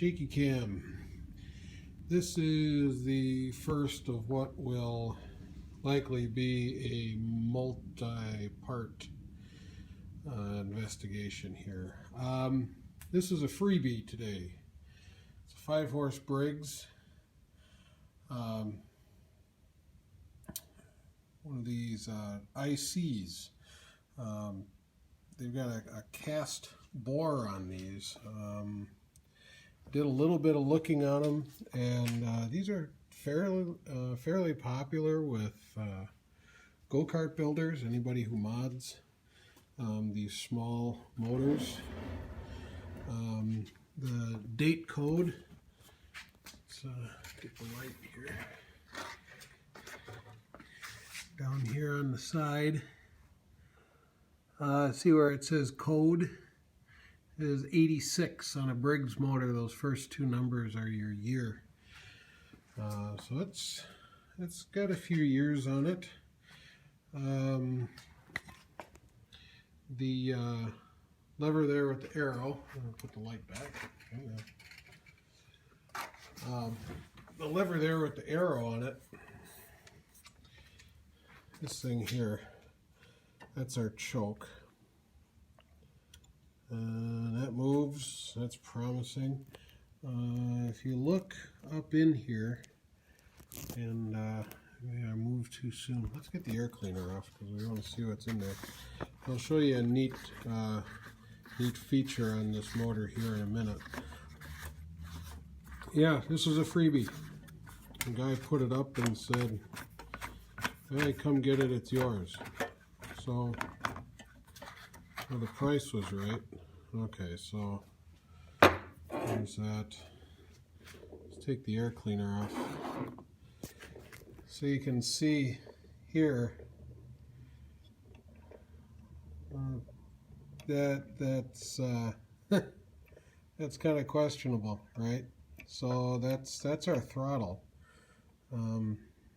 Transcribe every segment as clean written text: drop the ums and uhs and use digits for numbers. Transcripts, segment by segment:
shaky cam. This is the first of what will likely be a multi-part investigation here. This is a freebie today. It's a 5-horse Briggs. One of these ICs. They've got a cast bore on these. Did a little bit of looking on them, and these are fairly popular with go-kart builders, anybody who mods these small motors. The date code, let's get the light here, down here on the side, see where it says code is 86 on a Briggs motor. Those first two numbers are your year. So it's got a few years on it. The lever there with the arrow, I'm going to put the light back. The lever there with the arrow on it, this thing here, that's our choke. That moves, that's promising. If you look up in here, and maybe I moved too soon. Let's get the air cleaner off because we want to see what's in there. I'll show you a neat feature on this motor here in a minute. Yeah, this is a freebie. The guy put it up and said, "Hey, come get it, it's yours." So, well, the price was right. Okay, so there's that. Let's take the air cleaner off. So you can see here that's that's kind of questionable, right? So that's our throttle.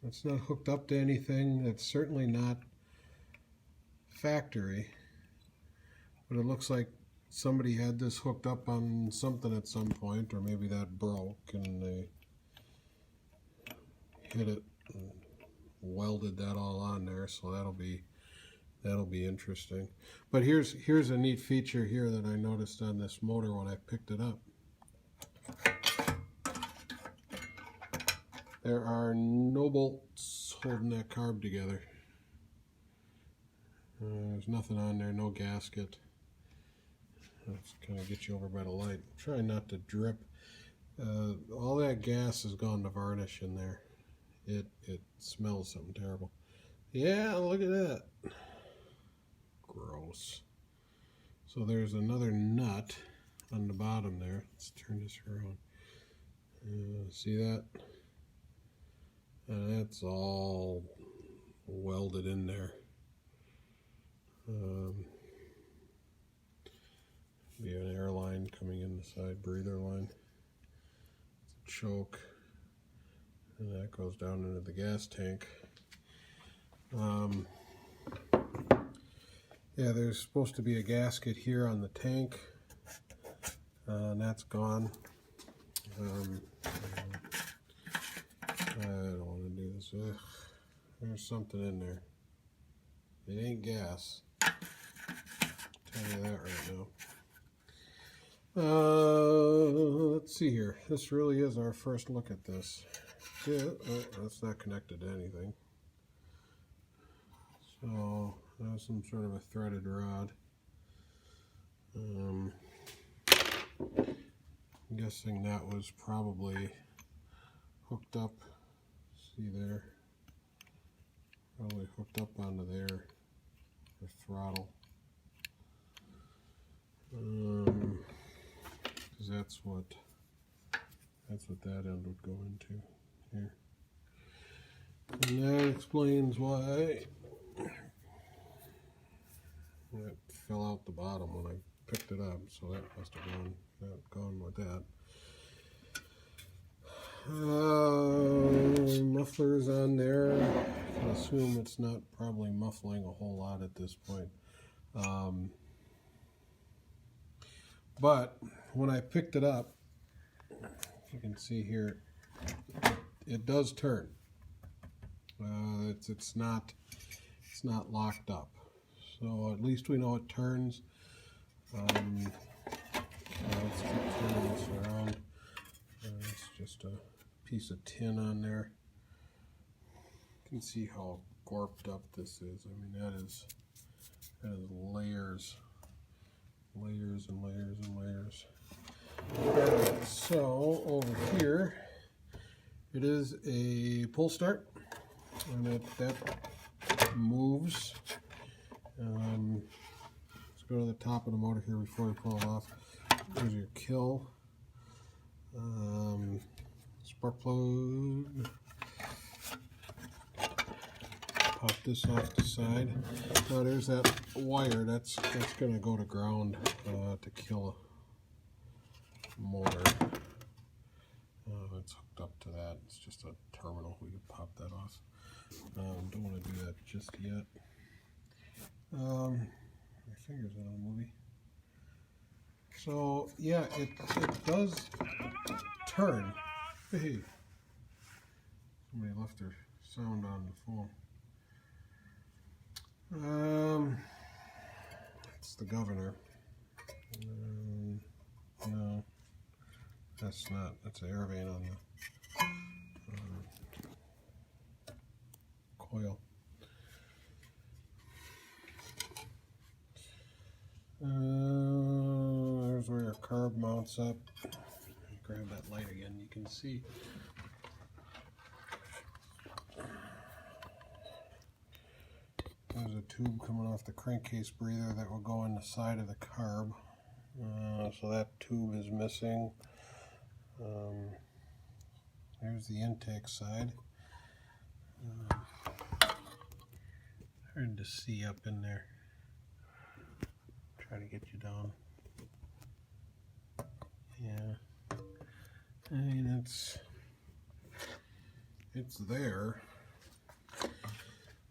It's not hooked up to anything. It's certainly not factory, but it looks like somebody had this hooked up on something at some point, or maybe that broke and they hit it and welded that all on there. So that'll be interesting. But here's a neat feature here that I noticed on this motor when I picked it up. There are no bolts holding that carb together. There's nothing on there, no gasket. Let's kind of get you over by the light. Try not to drip. All that gas has gone to varnish in there. It smells something terrible. Yeah, look at that. Gross. So there's another nut on the bottom there. Let's turn this around. See that? That's all welded in there. Be an air line coming in the side, breather line. It's a choke, and that goes down into the gas tank. Yeah, there's supposed to be a gasket here on the tank, and that's gone. I don't want to do this. There's something in there. It ain't gas. I'll tell you that right now. Let's see here. This really is our first look at this. Yeah, that's not connected to anything. So that's some sort of a threaded rod. I'm guessing that was probably hooked up. See there? Probably hooked up onto there. The throttle. Because that's what that end would go into here. And that explains why that fell out the bottom when I picked it up, so that must have gone with that. Mufflers on there. I can assume it's not probably muffling a whole lot at this point. But when I picked it up, you can see here, it does turn. It's not locked up. So at least we know it turns. Let's keep turning this around. It's just a piece of tin on there. You can see how gorped up this is. I mean, that is layers and layers and layers. So over here, it is a pull start, and that moves. Let's go to the top of the motor here before we pull it off. There's your kill. Spark plug. Pop this off the side. Now there's that wire. That's going to go to ground to kill a motor. It's hooked up to that. It's just a terminal. We can pop that off. Don't want to do that just yet. My fingers are on the movie. So yeah, it does turn. Hey, somebody left their sound on the phone. It's the governor. No, that's not. That's an air vane on the coil. There's where your carb mounts up. Grab that light again, you can see. There's a tube coming off the crankcase breather that will go in the side of the carb. So that tube is missing. There's the intake side. Hard to see up in there. Try to get you down. Yeah. I mean, it's there.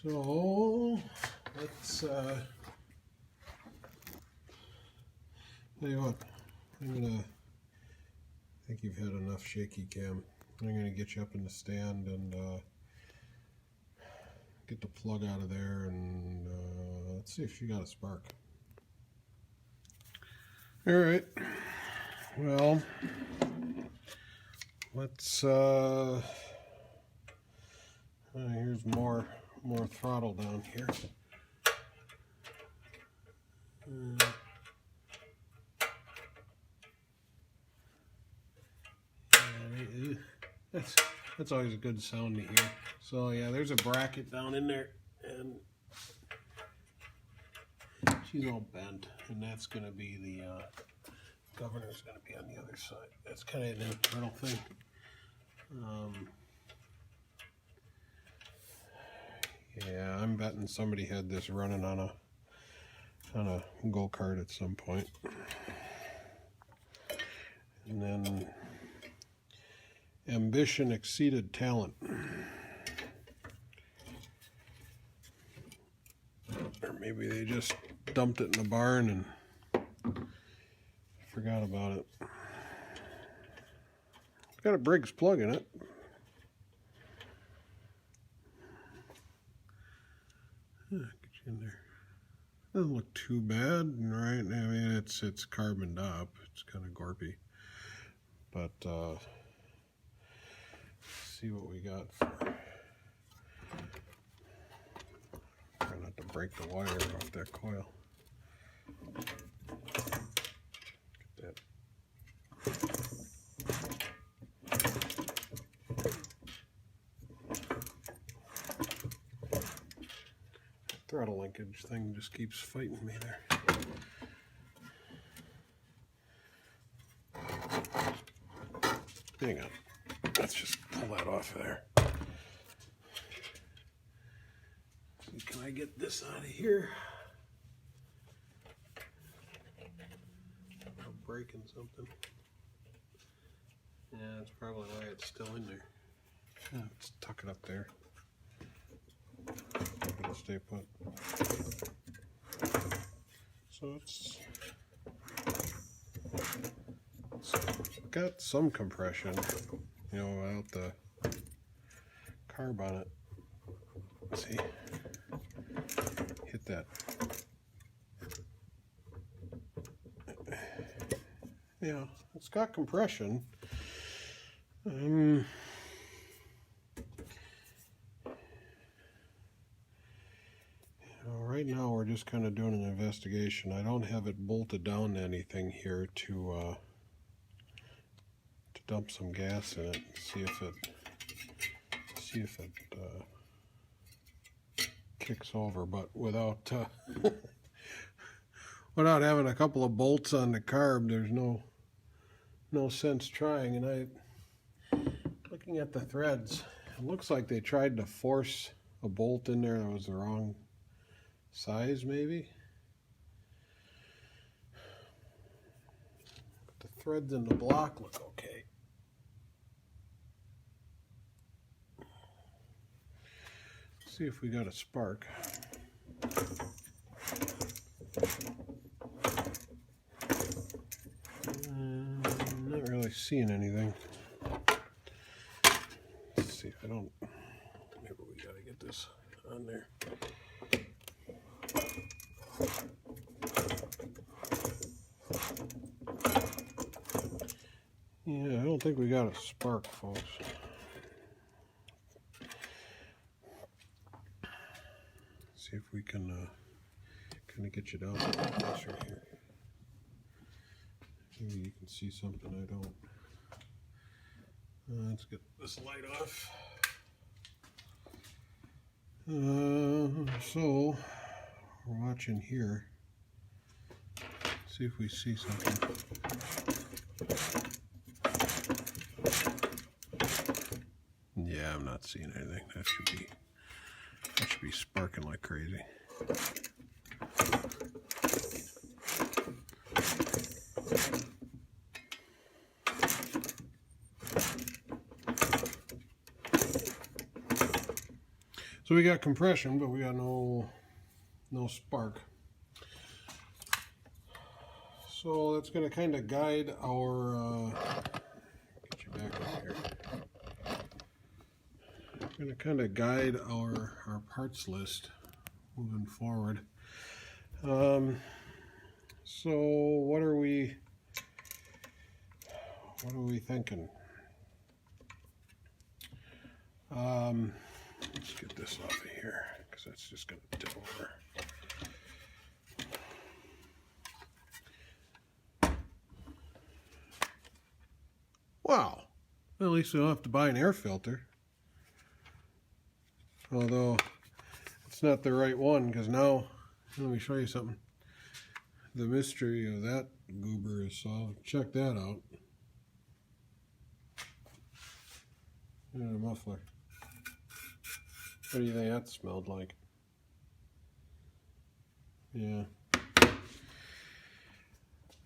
So let's tell you what, I think you've had enough shaky cam. I'm gonna get you up in the stand and get the plug out of there, and let's see if she got a spark. All right. Well, let's. Here's more throttle down here. That's always a good sound to hear. So yeah, there's a bracket down in there, and she's all bent, and that's going to be the governor's going to be on the other side. That's kind of an internal thing. Yeah, I'm betting somebody had this running on a go-kart at some point. And then ambition exceeded talent. Or maybe they just dumped it in the barn and forgot about it. It's got a Briggs plug in it. Get you in there. Doesn't look too bad, right? I mean, it's carboned up. It's kind of gorpy. But let's see what we got for. Try not to break the wire off that coil. Get that. Throttle linkage thing just keeps fighting me there. Hang on. Let's just pull that off of there. Can I get this out of here? I'm breaking something. Yeah, that's probably why it's still in there. Yeah, let's tuck it up there. It'll stay put. So let's got some compression, you know, without the carb on it. Let's see, hit that. Yeah, it's got compression. Right now we're just kind of doing an investigation. I don't have it bolted down to anything here to dump some gas in it and see if it kicks over. But without without having a couple of bolts on the carb, there's no sense trying. And looking at the threads, it looks like they tried to force a bolt in there that was the wrong size, maybe. But the threads in the block look okay. Let's see if we got a spark. Not really seeing anything. Let's see if I don't. Maybe we gotta get this on there. Yeah, I don't think we got a spark, folks. See if we can kind of get you down closer here. Maybe you can see something I don't. Let's get this light off. So we're watching here. See if we see something. Yeah, I'm not seeing anything. That should be sparking like crazy. So we got compression, but we got no spark. So that's going to kind of guide our. Get you back up here. Going to kind of guide our parts list moving forward. So what are we thinking? Let's get this off of here because that's just going to tip over. Wow, at least we don't have to buy an air filter. Although it's not the right one, because now, let me show you something. The mystery of that goober is solved. Check that out. Look at the muffler. What do you think that smelled like? Yeah.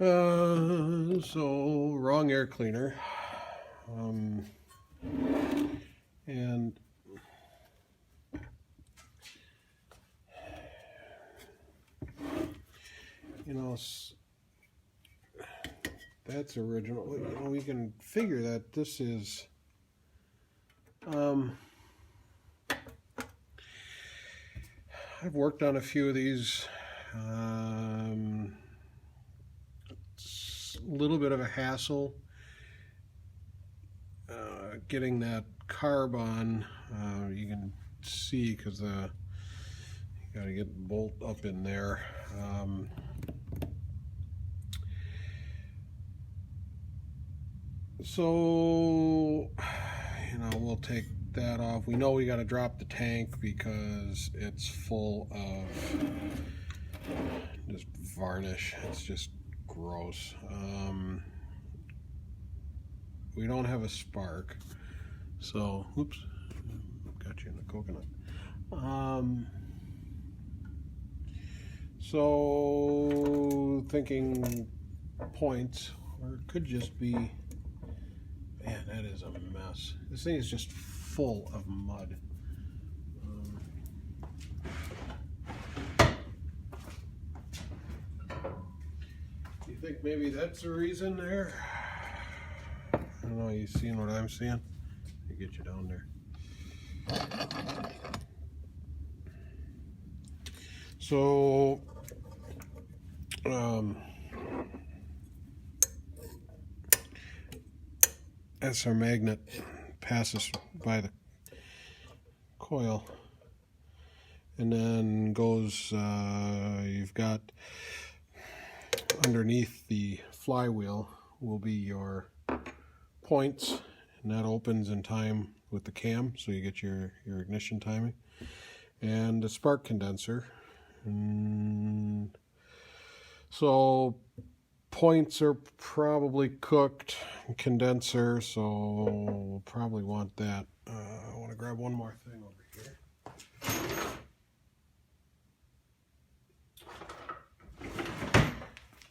So wrong air cleaner. And you know, that's original. You know, we can figure that this is I've worked on a few of these. It's a little bit of a hassle getting that carb on. You can see because you got to get the bolt up in there. So, you know, we'll take that off. We know we got to drop the tank because it's full of just varnish. It's just gross. We don't have a spark, so oops, got you in the coconut. So thinking points, or it could just be, man, that is a mess. This thing is just full of mud. You think maybe that's the reason there? don't know, you seeing what I'm seeing? I get you down there. So, as our magnet passes by the coil and then goes, you've got underneath the flywheel will be your points, and that opens in time with the cam, so you get your ignition timing, and the spark condenser. And so points are probably cooked, condenser, so we'll probably want that. I want to grab one more thing over here.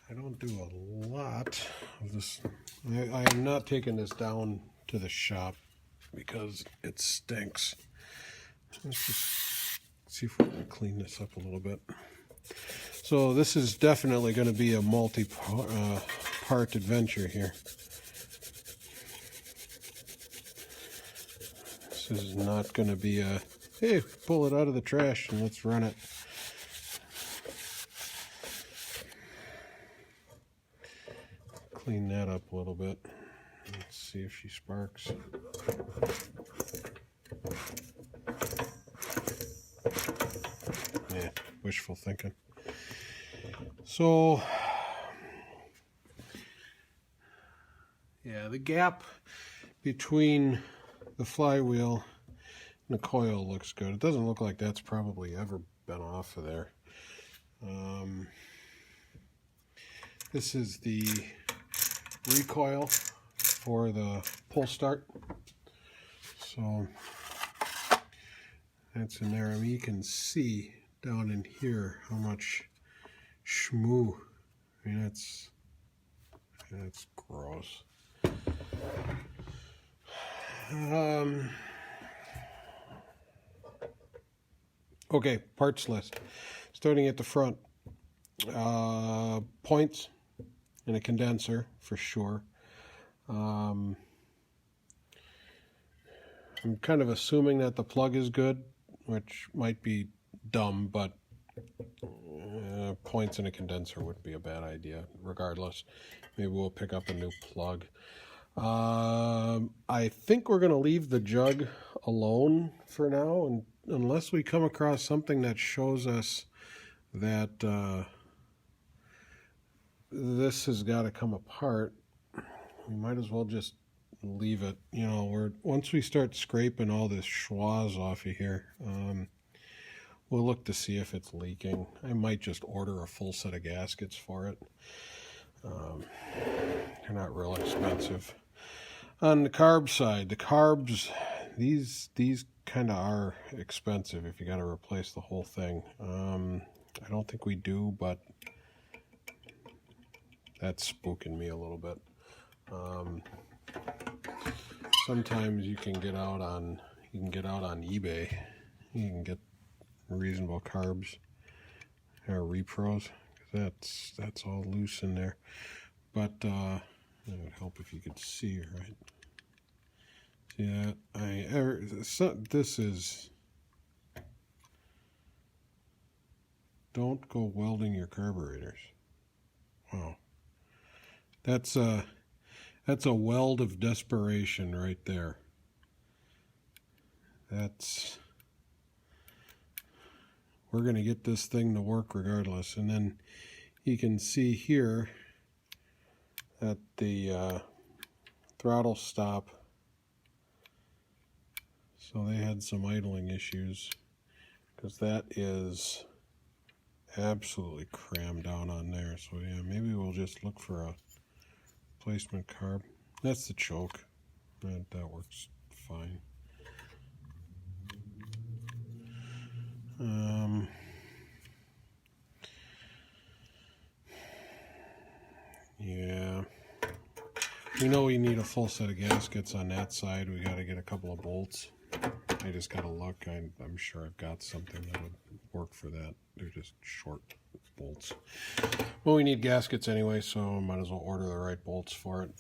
I don't do a lot of this. I am not taking this down to the shop because it stinks. Let's just see if we can clean this up a little bit. So this is definitely going to be a multi-part adventure here. This is not going to be a, hey, pull it out of the trash and let's run it. Clean that up a little bit. Let's see if she sparks. Yeah, wishful thinking. So, yeah, the gap between the flywheel and the coil looks good. It doesn't look like that's probably ever been off of there. This is the recoil for the pull start. So that's in there. I mean, you can see down in here how much shmoo. I mean, that's gross. Okay, parts list. Starting at the front. Points and a condenser for sure. I'm kind of assuming that the plug is good, which might be dumb, but points and a condenser would be a bad idea regardless. Maybe we'll pick up a new plug. I think we're going to leave the jug alone for now, and unless we come across something that shows us that this has got to come apart, we might as well just leave it. You know, once we start scraping all this schwaz off of here, we'll look to see if it's leaking. I might just order a full set of gaskets for it. They're not real expensive. On the carb side, the carbs, these kind of are expensive if you got to replace the whole thing. I don't think we do, but that's spooking me a little bit. Sometimes you can get out on eBay. You can get reasonable carbs or repros. That's all loose in there. But it would help if you could see, right? See that? This is. Don't go welding your carburetors. Wow. That's a weld of desperation right there. We're going to get this thing to work regardless. And then you can see here that the throttle stop, so they had some idling issues because that is absolutely crammed down on there. So yeah, maybe we'll just look for a replacement carb. That's the choke. That works fine. Yeah. We know we need a full set of gaskets on that side. We got to get a couple of bolts. I just got to look. I'm sure I've got something that would work for that. They're just short bolts. Well, we need gaskets anyway, so I might as well order the right bolts for it.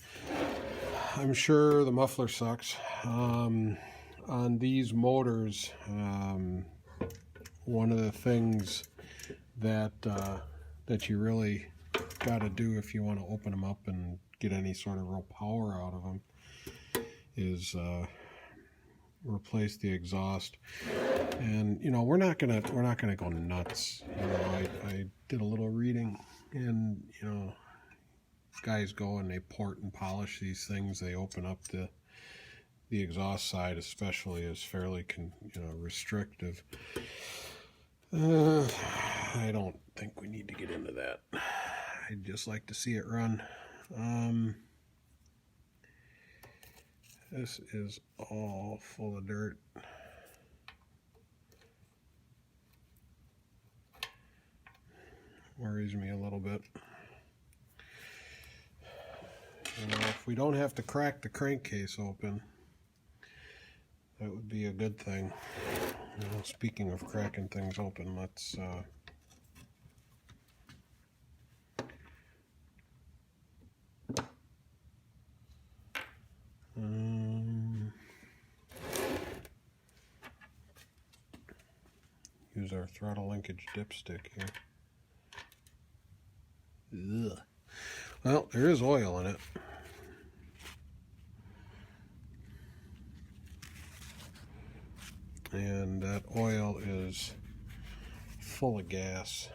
I'm sure the muffler sucks. On these motors, one of the things that that you really got to do if you want to open them up and get any sort of real power out of them is replace the exhaust. And you know, we're not gonna go nuts. You know, I did a little reading, and you know, guys go and they port and polish these things. They open up the exhaust side, especially, is fairly restrictive. I don't think we need to get into that. I'd just like to see it run. This is all full of dirt. Worries me a little bit. You know, if we don't have to crack the crankcase open, that would be a good thing. You know, speaking of cracking things open, let's use our throttle linkage dipstick here. Ugh. Well, there is oil in it. And that oil is full of gas.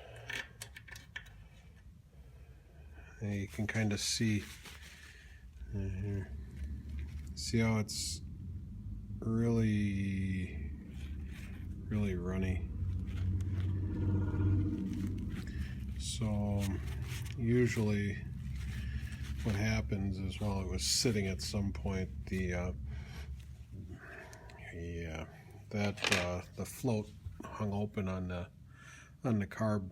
And you can kind of see how it's really runny. So usually what happens is, while it was sitting at some point, the float hung open on the carb,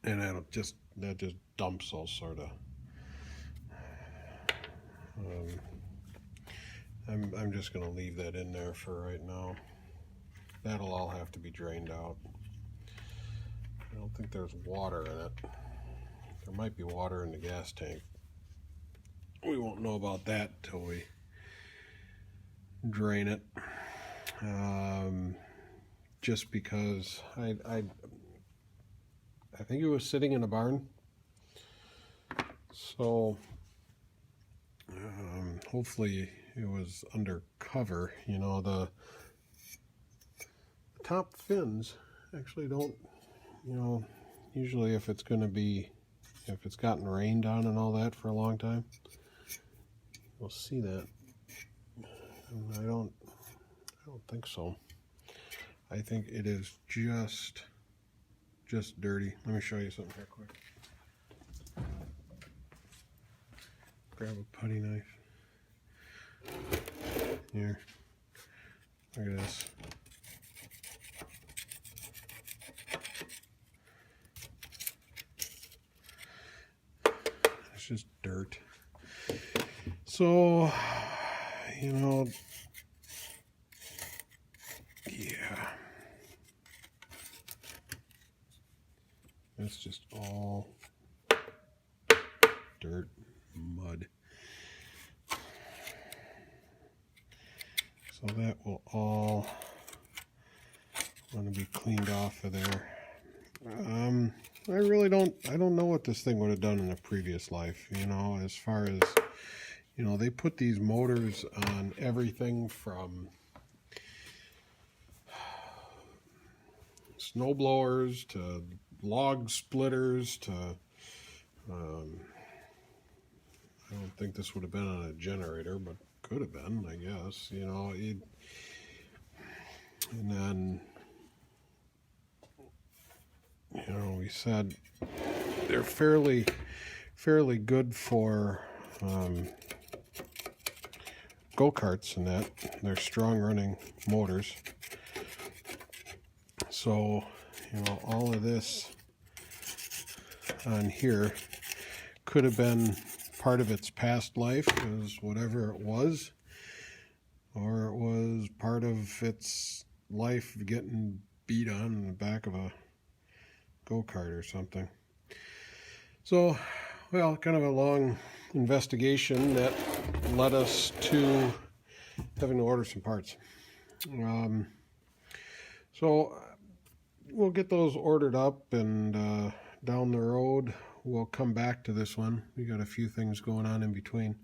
and that just dumps all sort of. I'm just going to leave that in there for right now. That'll all have to be drained out. I don't think there's water in it. There might be water in the gas tank. We won't know about that till we drain it. Just because I think it was sitting in a barn. So hopefully it was under cover. You know, the top fins actually don't, you know, usually if it's gotten rained on and all that for a long time, you'll see that. And I don't think so. I think it is just dirty. Let me show you something here quick. Grab a putty knife. Here. Look at this. It's just dirt. So, you know, yeah. It's just all dirt, mud. So that will all want to be cleaned off of there. I don't know what this thing would have done in a previous life, you know, as far as, you know, they put these motors on everything from snow blowers to log splitters to, I don't think this would have been on a generator, but could have been, I guess, you know, and then, you know, we said they're fairly good for go-karts and that. They're strong running motors. So, you know, all of this on here could have been part of its past life, as whatever it was, or it was part of its life getting beat on in the back of a go-kart or something. So, well, kind of a investigation that led us to having to order some parts. So we'll get those ordered up, and down the road we'll come back to this one. We got a few things going on in between,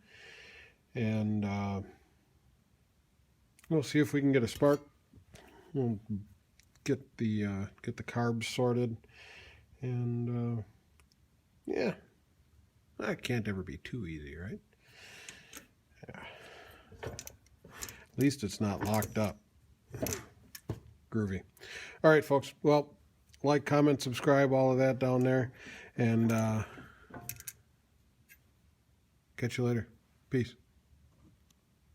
and we'll see if we can get a spark. We'll get the carbs sorted, and yeah, that can't ever be too easy, right? Yeah. At least it's not locked up. Groovy. All right, folks. Well, like, comment, subscribe, all of that down there, and catch you later. Peace.